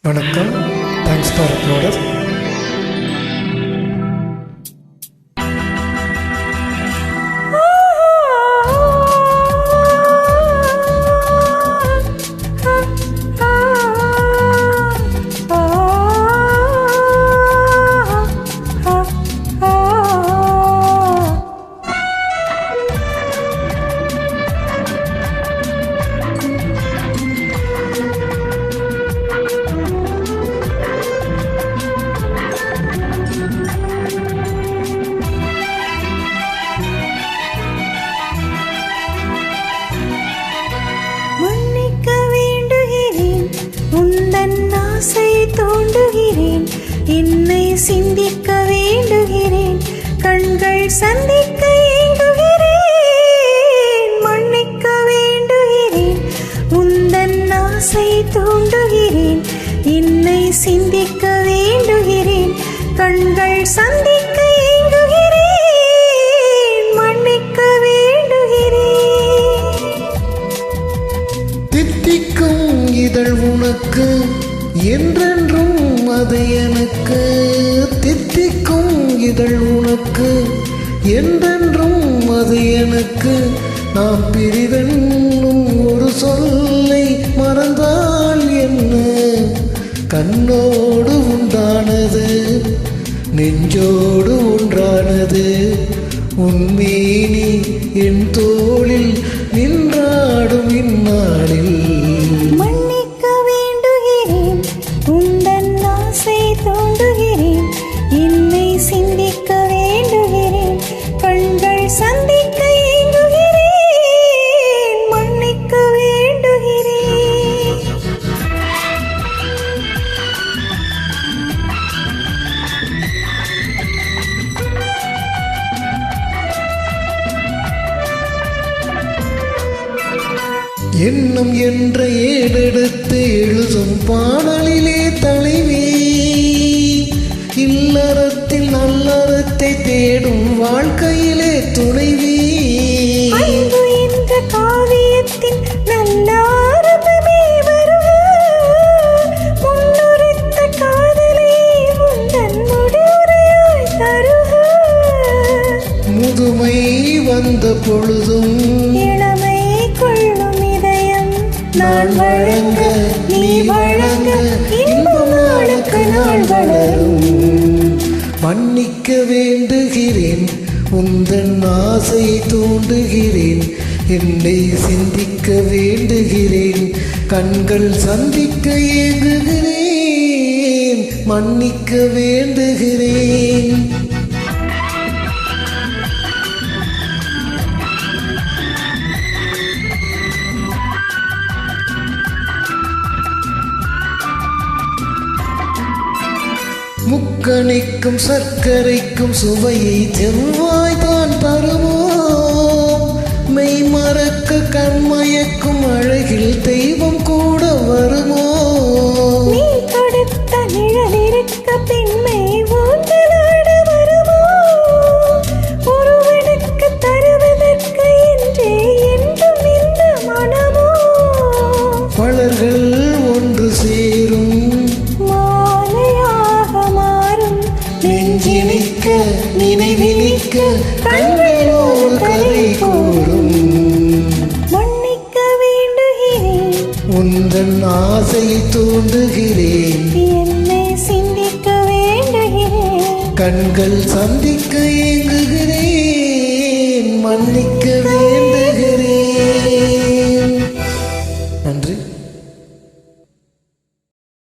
வணக்கம். Thanks for uploader. ஆசை தூண்டுகிறேன், என்னை சிந்திக்க வேண்டுகிறேன், கண்கள் சந்திக்க ஏங்குகிறேன், மன்னிக்க வேண்டுகிறேன், உந்தன் ஆசை தூண்டுகிறேன், என்னை சிந்திக்க வேண்டுகிறேன், கண்கள் சந்திக்க ஏங்குகிறேன், மன்னிக்க வேண்டுகிறேன். தித்திக்கும் இதழ் உனக்கு என்றென்றும் அது எனக்கு, தித்திக்கும் இதழ் உனக்கு என்றென்றும் அது எனக்கு, நாம் பிரிவென்னும் ஒரு சொல்லை மறந்தால் என்ன, கண்ணோடு உண்டானது நெஞ்சோடு ஒன்றானது, உன்மேனி என் தோளில் நின்றாடும் இந்நாளில். தோண்டுகிறேன், என்னை சிந்திக்க வேண்டுகிறேன், கண்கள் சந்திக்க ஏங்குகிறேன், மன்னிக்க வேண்டுகிறேன். எண்ணம் என்ற ஏடெடுத்து எழுதும் பாடலிலே தலைவி, இல்லறத்தில் நல்லறத்தை தேடும் வாழ்க்கையிலே துணைவி, அன்பு என்ற காவியத்தின் நல்ல ஆரம்பமே வருக, முன்னுரைத்த காதலை உந்தன் முடிவுரையாய் தருக, முதுமை வந்த பொழுதும் இளமை கொள்ளும் இதயம் நான் வழங்க நீ வழங்க, இன்பம் நாளுக்கு நாள் வளரும். மன்னிக்க வேண்டுகிறேன், உந்தன் ஆசை தூண்டுகிறேன், என்னை சிந்திக்க வேண்டுகிறேன், கண்கள் சந்திக்க ஏங்குகிறேன், மன்னிக்க வேண்டுகிறேன். முக்கணிக்கும் சர்க்கரைக்கும் சுவையை செவ்வாய் தான் தருமோ, மெய் மறக்க கண்மயக்கும் அழகில் தெய்வம் கூட வருமோ, நீ கொடுத்த நிழல் இருக்க பெண்மை ஊஞ்சலாட வருமோ, ஒருவனுக்கு தருவதற்கு என்றே என்றும் இந்த மனமோ, மலர்கள் ஒன்று சேரும் நெஞ்சினிக்க நினைவினிக்க கண்களோடு கதை கூறும். மன்னிக்க வேண்டுகிறேன், உந்தன் ஆசை தூண்டுகிறேன், என்னை சிந்திக்க வேண்டுகிறேன், கண்கள் சந்திக்க ஏங்குகிறேன்.